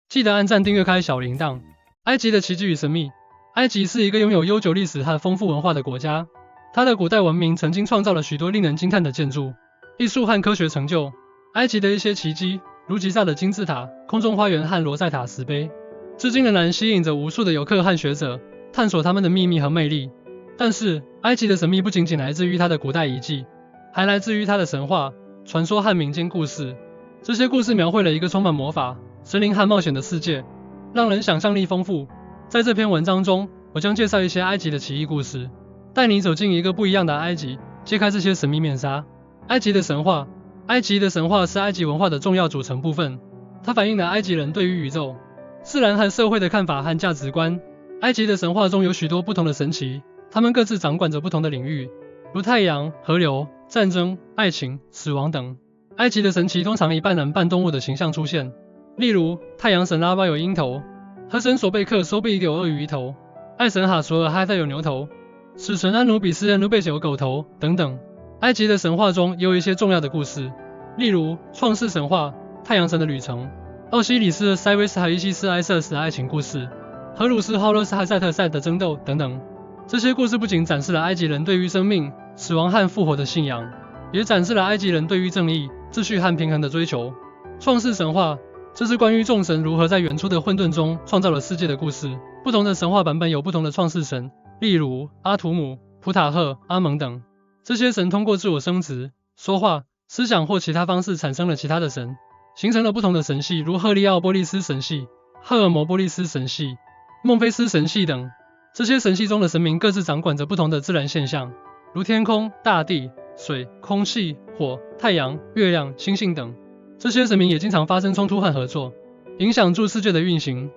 记得按赞订阅开小铃铛。埃及的奇迹与神秘。埃及是一个拥有悠久历史和丰富文化的国家，它的古代文明曾经创造了许多令人惊叹的建筑、艺术和科学成就。埃及的一些奇迹，如吉萨的金字塔、空中花园和罗塞塔石碑，至今仍然吸引着无数的游客和学者，探索它们的秘密和魅力。但是，埃及的神秘不仅仅来自于它的古代遗迹，还来自于它的神话、传说和民间故事。这些故事描绘了一个充满魔法、神灵和冒险的世界，让人想象力丰富。在这篇文章中，我将介绍一些埃及的奇异故事，带你走进一个不一样的埃及，揭开这些神秘面纱。埃及的神话。埃及的神话是埃及文化的重要组成部分，它反映了埃及人对于宇宙、自然和社会的看法和价值观。埃及的神话中有许多不同的神祇，它们各自掌管着不同的领域，如太阳、河流、战争、爱情、死亡等。埃及的神祇通常以半人半动物的形象出现，例如太阳神拉巴有鹰头，河神索贝克收贝有鳄鱼头，爱神哈索尔哈特有牛头，死神安努比斯安努贝有狗头等等。埃及的神话中也有一些重要的故事，例如创世神话、太阳神的旅程、奥西里斯、塞维斯和伊西斯、埃瑟斯的爱情故事、荷鲁斯、浩勒斯和塞特赛的争斗等等。这些故事不仅展示了埃及人对于生命、死亡和复活的信仰，也展示了埃及人对于正义、秩序和平衡的追求。创世神话，这是关于众神如何在原初的混沌中创造了世界的故事。不同的神话版本有不同的创世神，例如阿图姆、普塔赫、阿蒙等。这些神通过自我生殖、说话、思想或其他方式产生了其他的神，形成了不同的神系，如赫利奥波利斯神系、赫尔摩波利斯神系、孟菲斯神系等。这些神系中的神明各自掌管着不同的自然现象，如天空、大地、水、空气、火、太阳、月亮、星星等。这些神明也经常发生冲突和合作，影响住世界的运行。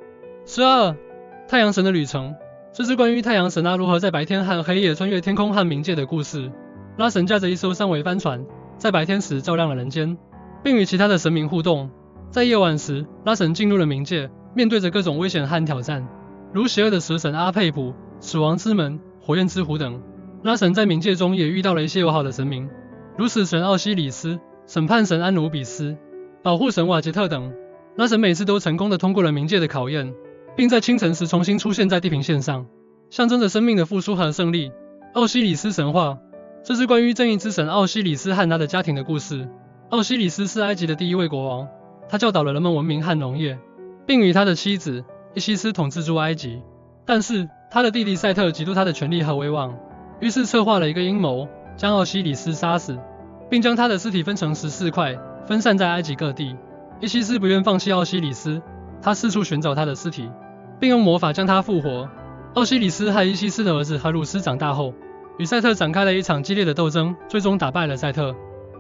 12. 太阳神的旅程，这是关于太阳神拉如何在白天和黑夜穿越天空和冥界的故事。拉神驾着一艘三桅帆船，在白天时照亮了人间，并与其他的神明互动。在夜晚时，拉神进入了冥界，面对着各种危险和挑战，如邪恶的蛇神阿佩普、死亡之门、火焰之湖等。拉神在冥界中也遇到了一些友好的神明，如死神奥西里斯、审判神安努比斯、保护神瓦杰特等。拉神每次都成功地通过了冥界的考验，并在清晨时重新出现在地平线上，象征着生命的复苏和胜利。奥西里斯神话，这是关于正义之神奥西里斯和他的家庭的故事。奥西里斯是埃及的第一位国王，他教导了人们文明和农业，并与他的妻子伊西斯统治住埃及。但是他的弟弟赛特嫉妒他的权力和威望，于是策划了一个阴谋，将奥西里斯杀死，并将他的尸体分成14块，分散在埃及各地。伊西斯不愿放弃奥西里斯，他四处寻找他的尸体，并用魔法将他复活。奥西里斯和伊西斯的儿子荷鲁斯长大后，与赛特展开了一场激烈的斗争，最终打败了赛特，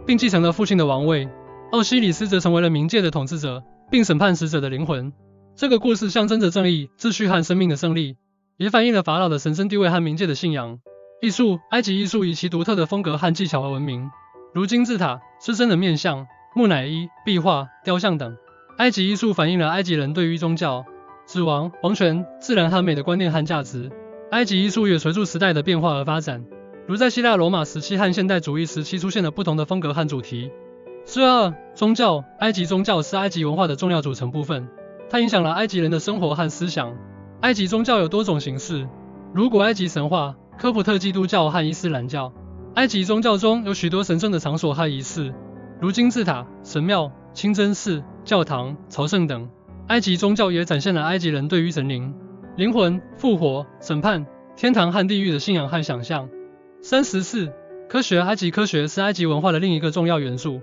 并继承了父亲的王位。奥西里斯则成为了冥界的统治者，并审判死者的灵魂。这个故事象征着正义、秩序和生命的胜利，也反映了法老的神圣地位和冥界的信仰。艺术，埃及艺术以其独特的风格和技巧而闻名，如金字塔、狮身人面像、木乃伊、壁画、雕像等。埃及艺术反映了埃及人对于宗教、死亡、王权、自然和美的观念和价值。埃及艺术也随着时代的变化而发展，如在希腊罗马时期和现代主义时期出现了不同的风格和主题。12. 宗教，埃及宗教是埃及文化的重要组成部分，它影响了埃及人的生活和思想。埃及宗教有多种形式，如古埃及神话、科普特基督教和伊斯兰教。埃及宗教中有许多神圣的场所和仪式，如金字塔、神庙、清真寺、教堂、朝圣等。埃及宗教也展现了埃及人对于神灵、灵魂、复活、审判、天堂和地狱的信仰和想象。34. 科学，埃及科学是埃及文化的另一个重要元素，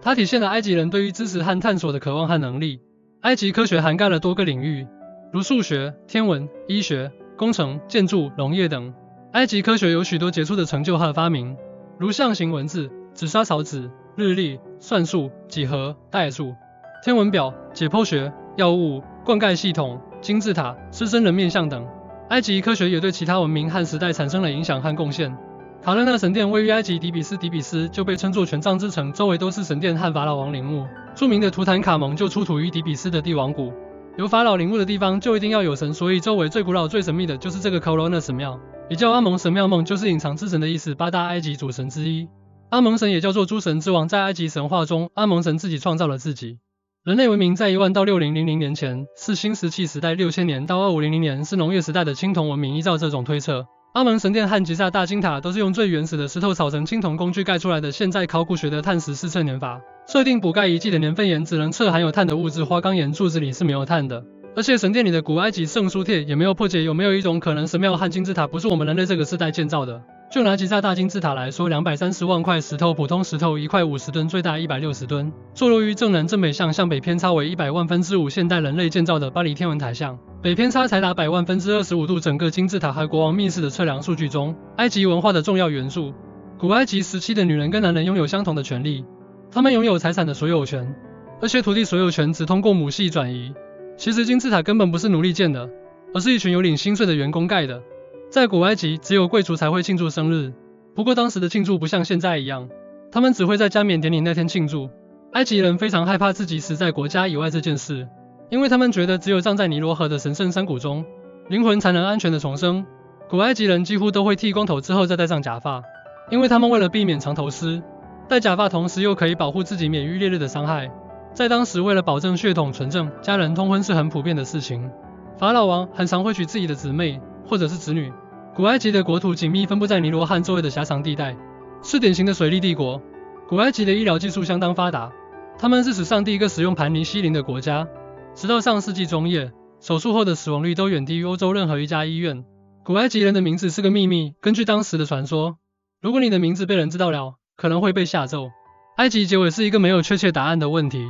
它体现了埃及人对于知识和探索的渴望和能力。埃及科学涵盖了多个领域，如数学、天文、医学、工程、建筑、农业等。埃及科学有许多杰出的成就和发明，如象形文字、紫砂草纸、日历、算术、几何、代数、天文表、解剖学、药物、灌溉系统、金字塔、狮身人面像等。埃及科学也对其他文明和时代产生了影响和贡献。卡勒纳神殿位于埃及底比斯，底比斯就被称作权杖之城，周围都是神殿和法老王陵墓。著名的图坦卡蒙就出土于底比斯的帝王谷。有法老陵墓的地方就一定要有神，所以周围最古老最神秘的就是这个 Corona 神庙，也叫阿蒙神庙。梦就是隐藏之神的意思，八大埃及主神之一。阿蒙神也叫做诸神之王，在埃及神话中，阿蒙神自己创造了自己，人类文明在1万到6000年前是新石器时代，6000年到2500年是农业时代的青铜文明。依照这种推测，阿蒙神殿和吉萨大金塔都是用最原始的石头炒成青铜工具盖出来的。现在考古学的碳十4测年法设定补盖遗迹的年份盐只能测含有碳的物质，花岗岩柱子里是没有碳的。而且神殿里的古埃及圣书帖也没有破解。有没有一种可能，神庙和金字塔不是我们人类这个世代建造的？就拿吉萨大金字塔来说，230万块石头，普通石头1块50吨，最大160吨，坐落于正南正北向，向北偏差为100万分之5。现代人类建造的巴黎天文台向北偏差才达100万分之25度。整个金字塔和国王密室的测量数据中，埃及文化的重要元素。古埃及时期的女人跟男人拥有相同的权利，她们拥有财产的所有权，而且土地所有权只通过母系转移。其实金字塔根本不是奴隶建的，而是一群有领薪水的员工盖的。在古埃及，只有贵族才会庆祝生日，不过当时的庆祝不像现在一样，他们只会在加冕典礼那天庆祝。埃及人非常害怕自己死在国家以外这件事，因为他们觉得只有葬在尼罗河的神圣山谷中，灵魂才能安全的重生。古埃及人几乎都会剃光头之后再戴上假发，因为他们为了避免长头虱，戴假发同时又可以保护自己免于烈日的伤害。在当时，为了保证血统纯正，家人通婚是很普遍的事情。法老王很常会娶自己的姊妹或者是子女。古埃及的国土紧密分布在尼罗河周围的狭长地带，是典型的水利帝国。古埃及的医疗技术相当发达，他们是史上第一个使用盘尼西林的国家。直到上世纪中叶，手术后的死亡率都远低于欧洲任何一家医院。古埃及人的名字是个秘密，根据当时的传说，如果你的名字被人知道了，可能会被下咒。埃及结尾是一个没有确切答案的问题，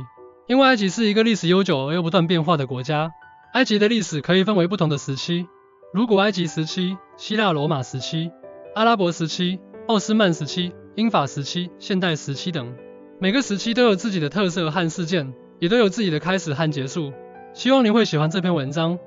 因为埃及是一个历史悠久而又不断变化的国家。埃及的历史可以分为不同的时期，如古埃及时期、希腊罗马时期、阿拉伯时期、奥斯曼时期、英法时期、现代时期等。每个时期都有自己的特色和事件，也都有自己的开始和结束。希望你会喜欢这篇文章。